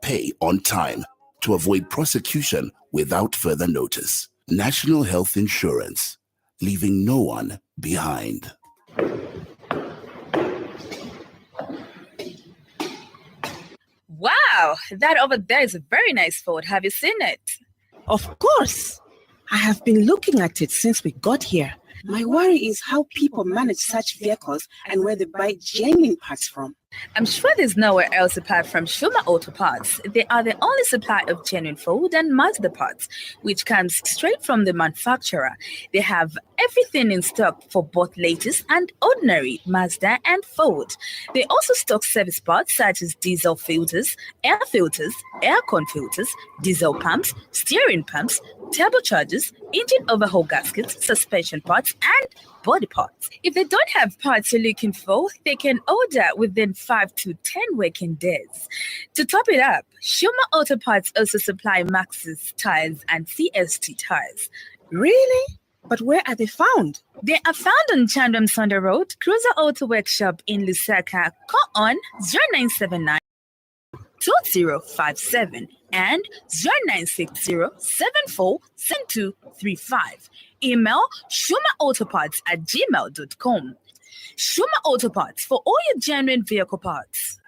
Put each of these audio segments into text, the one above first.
pay on time to avoid prosecution without further notice. National Health Insurance, leaving no one behind. Wow, that over there is a very nice Ford. Have you seen it? Of course. I have been looking at it since we got here. My worry is how people manage such vehicles and where they buy genuine parts from. I'm sure there's nowhere else apart from Schumer Auto Parts. They are the only supplier of genuine Ford and Mazda parts, which comes straight from the manufacturer. They have everything in stock for both latest and ordinary Mazda and Ford. They also stock service parts such as diesel filters, air con filters, diesel pumps, steering pumps, turbochargers, engine overhaul gaskets, suspension parts, and body parts. If they don't have parts you're looking for, they can order within 5 to 10 working days. To top it up, Schumer Auto Parts also supply Maxxis tires and CST tires. Really? But where are they found? They are found on Chandram Sonda Road, Cruiser Auto Workshop in Lusaka. Call on 0979 2057 and 0960-747235. Email schumerautoparts@gmail.com. Schumer Auto Parts for all your genuine vehicle parts.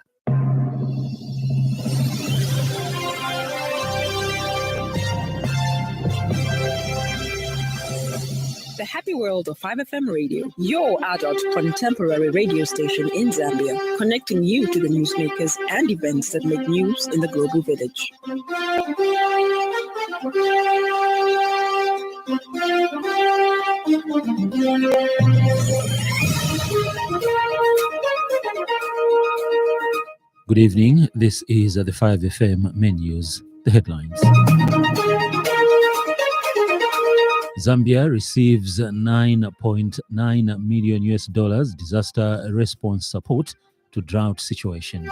The happy world of 5FM Radio, your adult contemporary radio station in Zambia, connecting you to the newsmakers and events that make news in the global village. Good evening. This is the 5FM main news. The headlines. Zambia receives $9.9 million disaster response support to drought situation.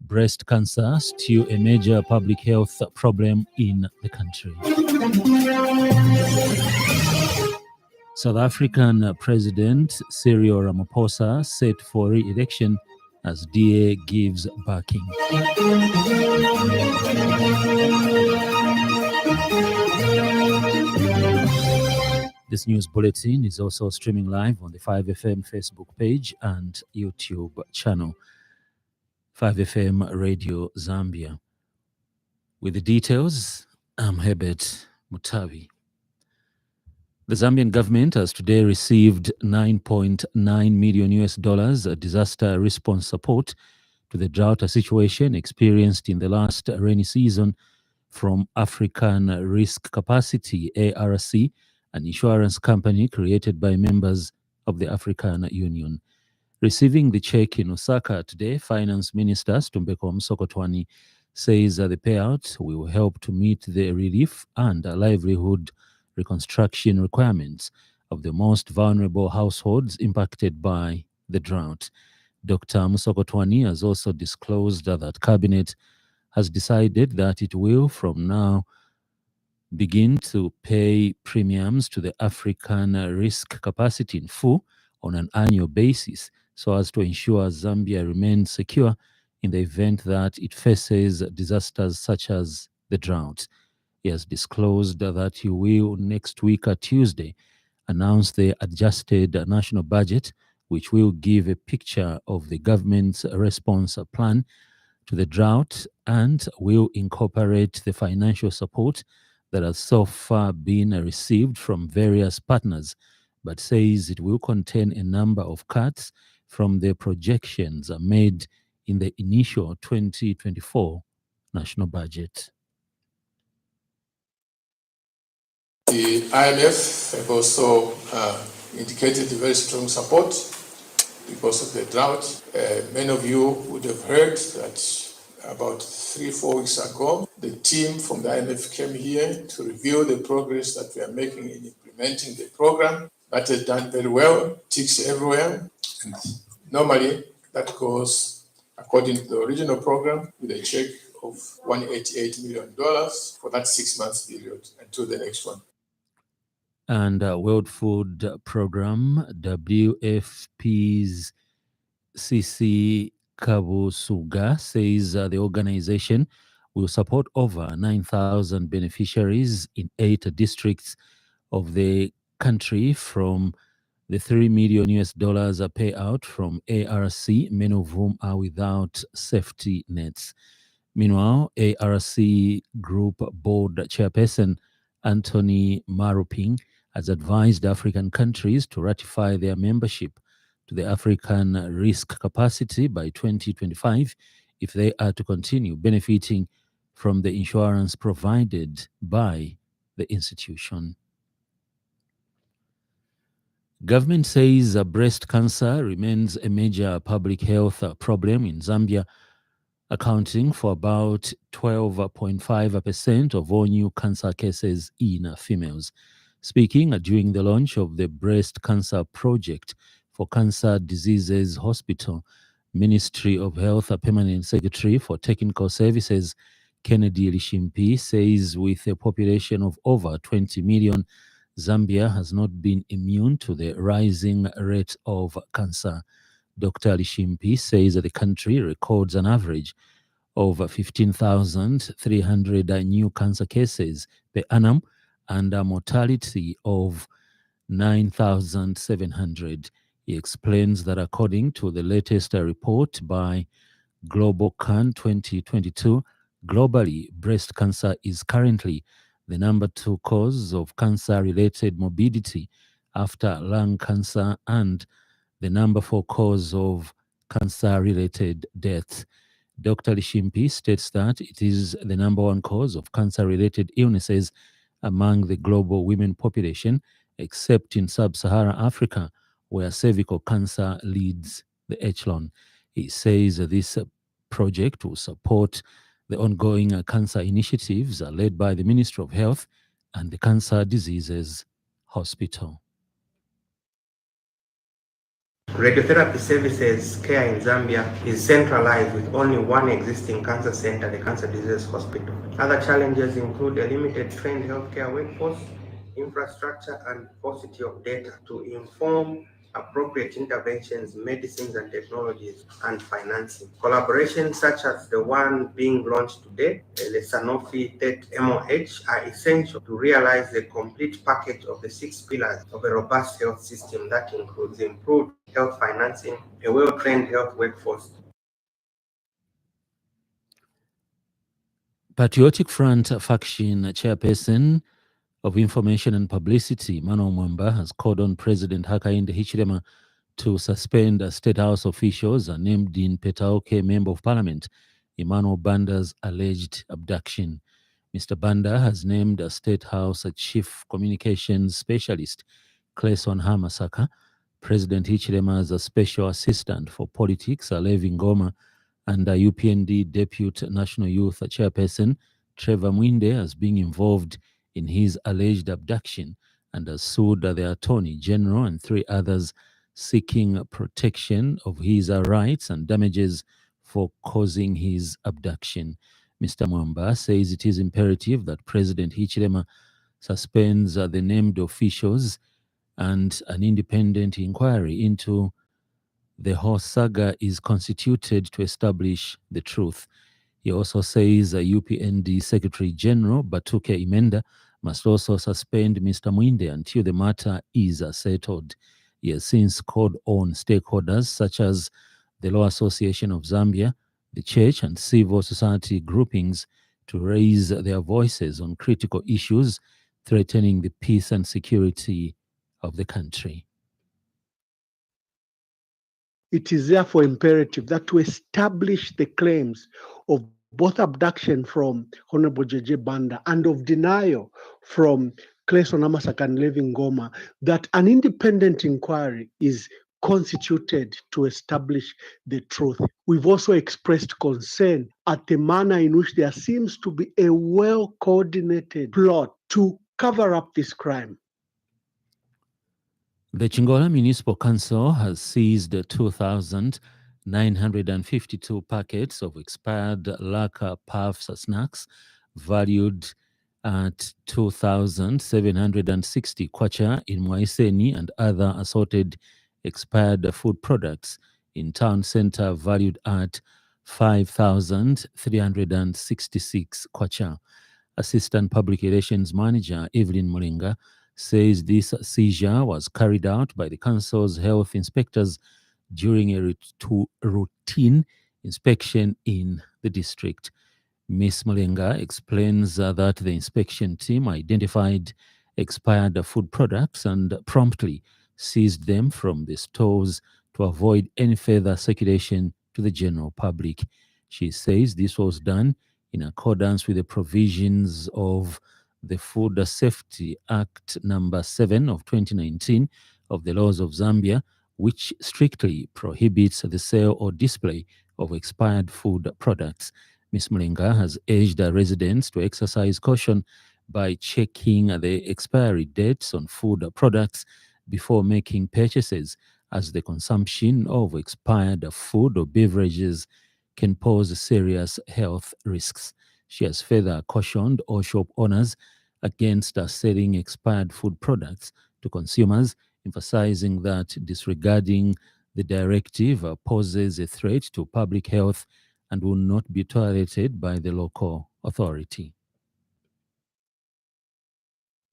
Breast cancer still a major public health problem in the country. South African President Cyril Ramaphosa set for re-election as DA gives backing. This news bulletin is also streaming live on the 5FM Facebook page and YouTube channel, 5FM Radio Zambia. With the details, I'm Herbert Mutavi. The Zambian government has today received $9.9 million disaster response support to the drought situation experienced in the last rainy season from African Risk Capacity, ARC, an insurance company created by members of the African Union. Receiving the check in Osaka today, Finance Minister Stumbeko Msokotwani says that the payout will help to meet the relief and livelihood reconstruction requirements of the most vulnerable households impacted by the drought. Dr. Msokotwani has also disclosed that Cabinet has decided that it will from now begin to pay premiums to the African Risk Capacity in full on an annual basis so as to ensure Zambia remains secure in the event that it faces disasters such as the drought. He has disclosed that he will next week, Tuesday, announce the adjusted national budget, which will give a picture of the government's response plan to the drought and will incorporate the financial support that has so far been received from various partners, but says it will contain a number of cuts from the projections made in the initial 2024 national budget. The IMF have also indicated very strong support because of the drought. Many of you would have heard that about 3-4 weeks ago, the team from the IMF came here to review the progress that we are making in implementing the program. That has done very well, ticks everywhere. And normally, that goes according to the original program with a check of $188 million for that 6 months period until the next one. And World Food Program, WFP's Sisi Kabusuga says the organization will support over 9,000 beneficiaries in 8 districts of the country from the $3 million a payout from ARC, many of whom are without safety nets. Meanwhile, ARC Group Board Chairperson Anthony Maruping has advised African countries to ratify their membership to the African Risk Capacity by 2025 if they are to continue benefiting from the insurance provided by the institution. Government says breast cancer remains a major public health problem in Zambia, accounting for about 12.5% of all new cancer cases in females. Speaking during the launch of the Breast Cancer Project for Cancer Diseases Hospital, Ministry of Health Permanent Secretary for Technical Services, Kennedy Lishimpi, says with a population of over 20 million, Zambia has not been immune to the rising rate of cancer. Dr. Lishimpi says that the country records an average of 15,300 new cancer cases per annum and a mortality of 9,700. He explains that according to the latest report by Global Can 2022, globally, breast cancer is currently the number 2 cause of cancer-related morbidity after lung cancer and the number 4 cause of cancer-related deaths. Dr. Lishimpi states that it is the number 1 cause of cancer-related illnesses among the global women population, except in sub-Saharan Africa, where cervical cancer leads the echelon. He says this project will support the ongoing cancer initiatives led by the Ministry of Health and the Cancer Diseases Hospital. Radiotherapy services care in Zambia is centralized with only one existing cancer center, the Cancer Diseases Hospital. Other challenges include a limited trained healthcare workforce, infrastructure, and paucity of data to inform appropriate interventions, medicines and technologies, and financing. Collaborations such as the one being launched today, the Sanofi TET MOH, are essential to realize the complete package of the 6 pillars of a robust health system that includes improved health financing, a well-trained health workforce. Patriotic Front faction chairperson of Information and Publicity, Mano Mwamba, has called on President Hakainde Hichilema to suspend State House officials named in Petauke Member of Parliament Emmanuel Banda's alleged abduction. Mr. Banda has named a State House Chief Communications Specialist, Clayson Hamasaka, President Hichilema as a Special Assistant for Politics, Levi Ngoma, and UPND Deputy National Youth Chairperson, Trevor Mwinde, as being involved in his alleged abduction and has sued the Attorney General and 3 others seeking protection of his rights and damages for causing his abduction. Mr. Mwamba says it is imperative that President Hichilema suspends the named officials and an independent inquiry into the whole saga is constituted to establish the truth. He also says UPND Secretary General Batuke Imenda must also suspend Mr. Mwinde until the matter is settled. He has since called on stakeholders such as the Law Association of Zambia, the church and civil society groupings to raise their voices on critical issues threatening the peace and security of the country. It is therefore imperative that to establish the claims of both abduction from Honorable J.J. Banda and of denial from Clayson Hamasaka and Levi Ngoma, that an independent inquiry is constituted to establish the truth. We've also expressed concern at the manner in which there seems to be a well-coordinated plot to cover up this crime. The Chingola Municipal Council has seized 2,952 packets of expired Laka Puffs snacks valued at 2,760 kwacha in Mwaiseni and other assorted expired food products in town centre valued at 5,366 kwacha. Assistant Public Relations Manager Evelyn Mulinga says this seizure was carried out by the council's health inspectors during a routine inspection in the district. Ms. Mulinga explains that the inspection team identified expired food products and promptly seized them from the stores to avoid any further circulation to the general public. She says this was done in accordance with the provisions of the Food Safety Act number 7 of 2019 of the laws of Zambia, which strictly prohibits the sale or display of expired food products. Ms. Mulinga has urged residents to exercise caution by checking the expiry dates on food products before making purchases, as the consumption of expired food or beverages can pose serious health risks. She has further cautioned all shop owners against selling expired food products to consumers, emphasizing that disregarding the directive poses a threat to public health and will not be tolerated by the local authority.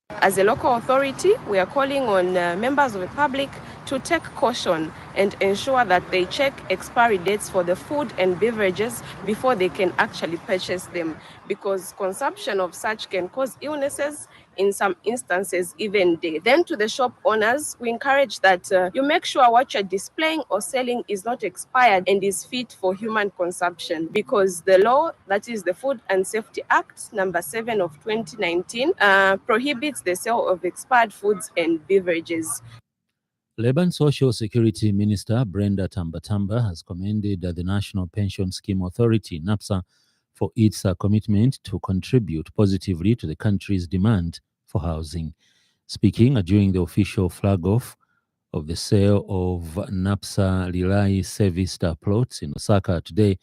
As a local authority, we are calling on members of the public to take caution and ensure that they check expiry dates for the food and beverages before they can actually purchase them, because consumption of such can cause illnesses, in some instances even death. Then to the shop owners, we encourage that you make sure what you're displaying or selling is not expired and is fit for human consumption, because the law, that is the Food and Safety Act number 7 of 2019, prohibits the sale of expired foods and beverages. Labour and Social Security Minister Brenda Tambatamba has commended the National Pension Scheme Authority, NAPSA, for its commitment to contribute positively to the country's demand for housing. Speaking during the official flag-off of the sale of NAPSA Lilai serviced plots in Osaka today,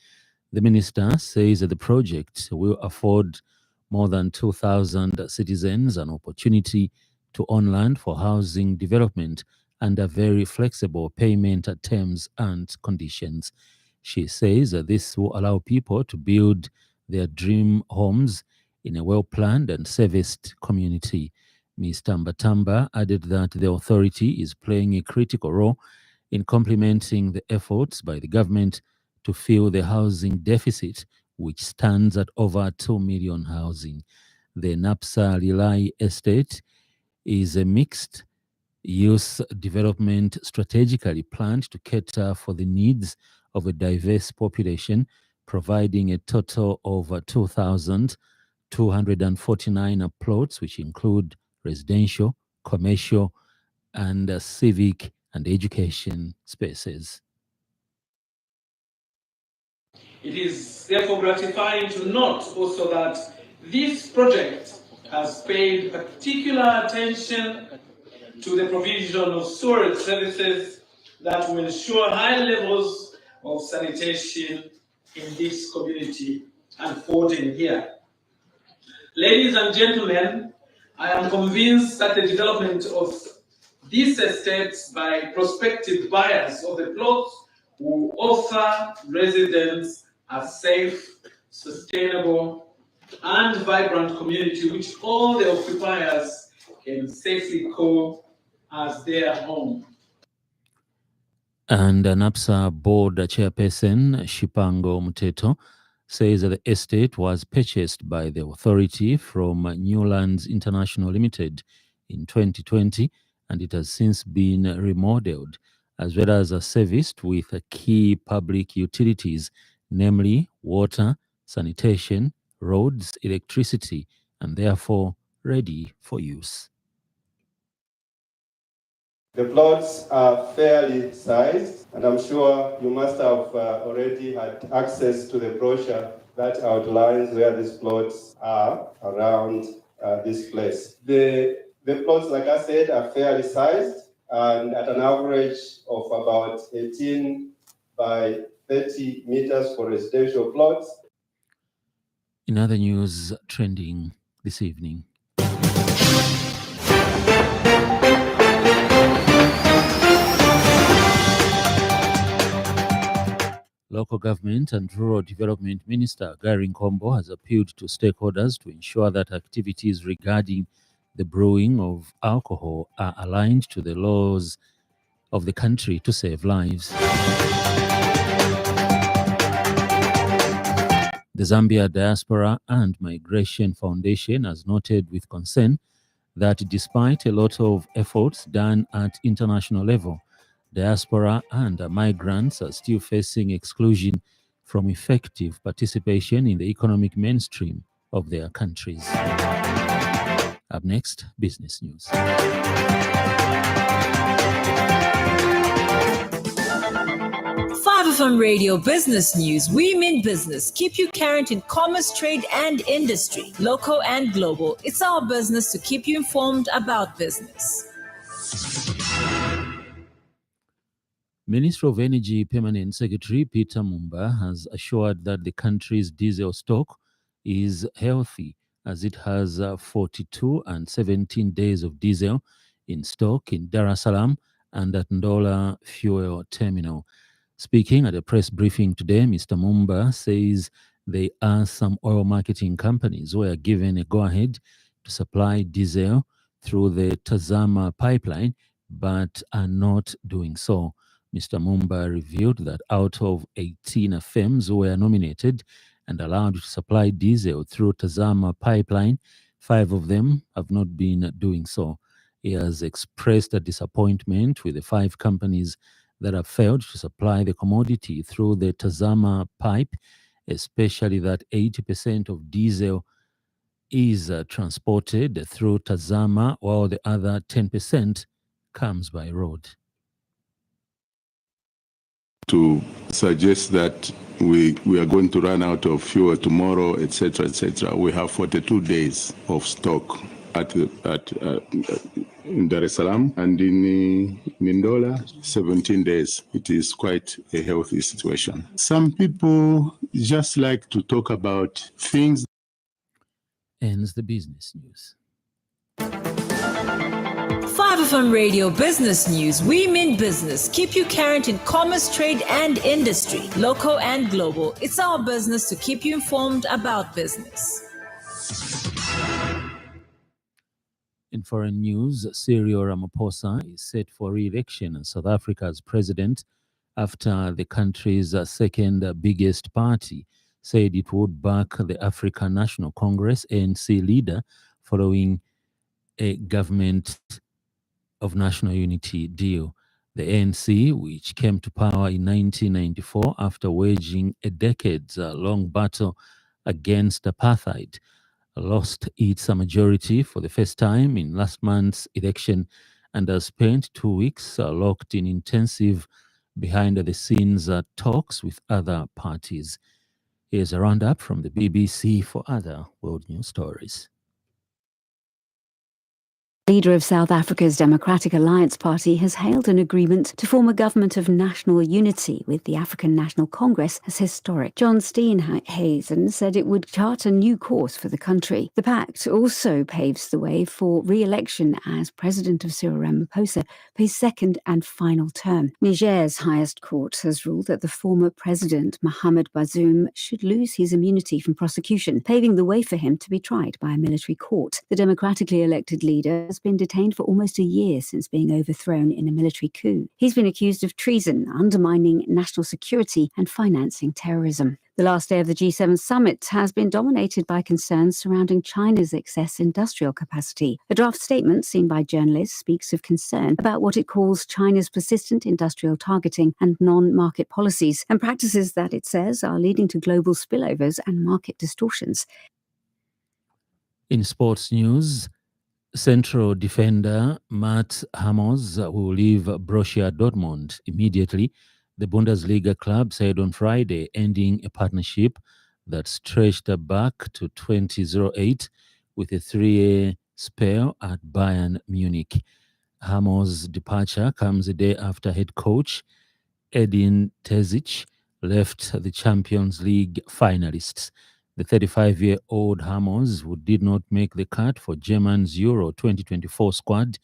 the minister says that the project will afford more than 2,000 citizens an opportunity to own land for housing development under very flexible payment terms and conditions. She says that this will allow people to build their dream homes in a well-planned and serviced community. Ms. Tambatamba added that the authority is playing a critical role in complementing the efforts by the government to fill the housing deficit, which stands at over 2 million housing. The NAPSA Lilai estate is a mixed use development strategically planned to cater for the needs of a diverse population, providing a total of 2,249 plots, which include residential, commercial, and civic and education spaces. It is therefore gratifying to note also that this project has paid particular attention to the provision of sewerage services that will ensure high levels of sanitation in this community unfolding here. Ladies and gentlemen, I am convinced that the development of these estates by prospective buyers of the plots will offer residents a safe, sustainable, and vibrant community which all the occupiers can safely call as their home. And NAPSA board chairperson Shipango Muteto says that the estate was purchased by the authority from Newlands International Limited in 2020, and it has since been remodeled, as well as serviced with key public utilities, namely water, sanitation, roads, electricity, and therefore ready for use. The plots are fairly sized, and I'm sure you must have already had access to the brochure that outlines where these plots are around this place. The plots, like I said, are fairly sized and at an average of about 18 by 30 meters for residential plots. In other news trending this evening, Local Government and Rural Development Minister Gary Nkombo has appealed to stakeholders to ensure that activities regarding the brewing of alcohol are aligned to the laws of the country to save lives. The Zambia Diaspora and Migration Foundation has noted with concern that despite a lot of efforts done at international level, diaspora and migrants are still facing exclusion from effective participation in the economic mainstream of their countries. Up next, business news. 5FM Radio Business News. We mean business. Keep you current in commerce, trade, and industry, local and global. It's our business to keep you informed about business. Minister of Energy Permanent Secretary Peter Mumba has assured that the country's diesel stock is healthy, as it has 42 and 17 days of diesel in stock in Dar es Salaam and at Ndola Fuel Terminal. Speaking at a press briefing today, Mr. Mumba says there are some oil marketing companies who are given a go-ahead to supply diesel through the Tazama pipeline, but are not doing so. Mr. Mumba revealed that out of 18 firms who were nominated and allowed to supply diesel through Tazama pipeline, 5 of them have not been doing so. He has expressed a disappointment with the 5 companies that have failed to supply the commodity through the Tazama pipe, especially that 80% of diesel is transported through Tazama, while the other 10% comes by road. To suggest that we are going to run out of fuel tomorrow, etc., etc. We have 42 days of stock in Dar es Salaam, and in Ndola, 17 days. It is quite a healthy situation. Some people just like to talk about things. Ends the business news. 5FM Radio Business News. We mean business. Keep you current in commerce, trade, and industry, local and global. It's our business to keep you informed about business. In foreign news, Cyril Ramaphosa is set for re-election as South Africa's president after the country's second biggest party said it would back the African National Congress ANC leader following a government of national unity deal. The ANC, which came to power in 1994 after waging a decades-long battle against apartheid, lost its majority for the first time in last month's election and has spent 2 weeks locked in intensive behind-the-scenes talks with other parties. Here's a roundup from the BBC for other world news stories. Leader of South Africa's Democratic Alliance Party has hailed an agreement to form a government of national unity with the African National Congress as historic. John Steenhuisen said it would chart a new course for the country. The pact also paves the way for re-election as president of Cyril Ramaphosa for his second and final term. Niger's highest court has ruled that the former president, Mohamed Bazoum, should lose his immunity from prosecution, paving the way for him to be tried by a military court. The democratically elected leader has been detained for almost a year since being overthrown in a military coup. He's been accused of treason, undermining national security and financing terrorism. The last day of the G7 summit has been dominated by concerns surrounding China's excess industrial capacity. A draft statement seen by journalists speaks of concern about what it calls China's persistent industrial targeting and non-market policies, and practices that it says are leading to global spillovers and market distortions. In sports news, central defender Mats Hummels will leave Borussia Dortmund immediately, the Bundesliga club said on Friday, ending a partnership that stretched back to 2008 with a 3-year spell at Bayern Munich. Hummels' departure comes a day after head coach Edin Terzic left the Champions League finalists. The 35-year-old Hummels, who did not make the cut for Germany's Euro 2024 squad,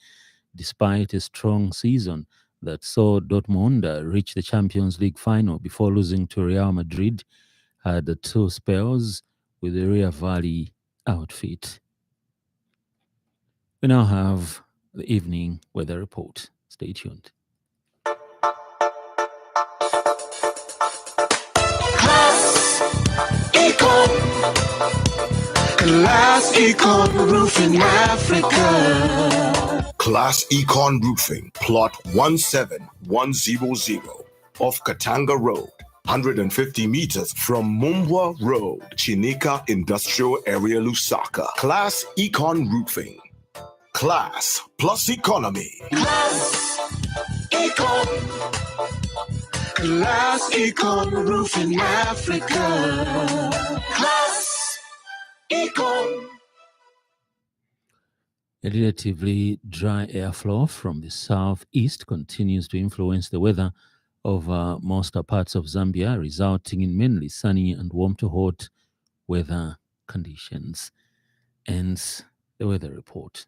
despite a strong season, that saw Dortmund reach the Champions League final before losing to Real Madrid had 2 spells with the Ria Valley outfit. We now have the evening weather report. Stay tuned. Class Econ Roofing Africa. Class Econ Roofing, plot 17100 off Katanga Road, 150 meters from Mumbwa Road, Chinika Industrial Area, Lusaka. Class Econ Roofing. Class plus economy. Class Econ. Class Econ Roofing Africa. Class Econ. A relatively dry airflow from the southeast continues to influence the weather over most parts of Zambia, resulting in mainly sunny and warm to hot weather conditions. Ends the weather report.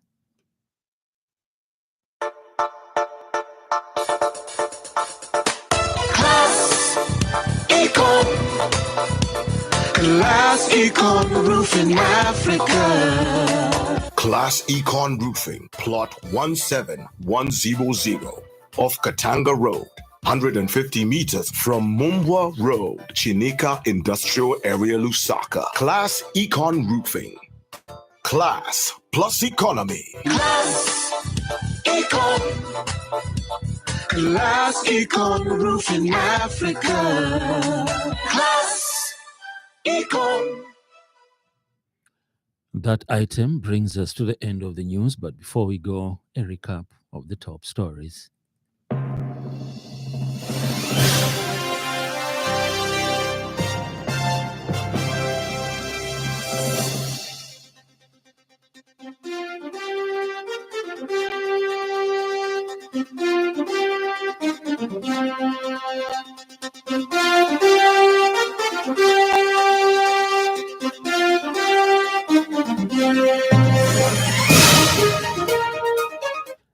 Class Econ. Class Econ Roofing Africa. Class Econ Roofing, plot 17100 off Katanga Road, 150 meters from Mumbwa Road, Chinika Industrial Area, Lusaka. Class Econ Roofing. Class plus economy. Class Econ. Class Econ Roofing Africa. Class Econ. That item brings us to the end of the news, but before we go, a recap of the top stories.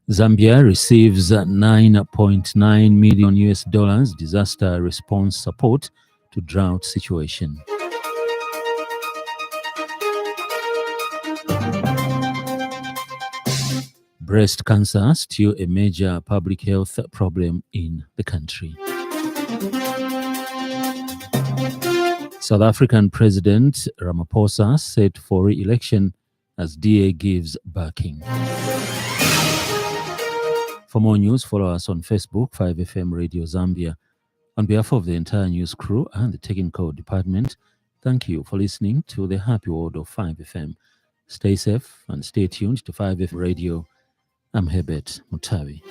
Zambia receives $9.9 million disaster response support to drought situation. Breast cancer still a major public health problem in the country. South African President Ramaphosa set for re-election as DA gives backing. For more news, follow us on Facebook, 5FM Radio Zambia. On behalf of the entire news crew and the technical department, thank you for listening to the Happy World of 5FM. Stay safe and stay tuned to 5FM Radio. I'm Herbert Mutawi.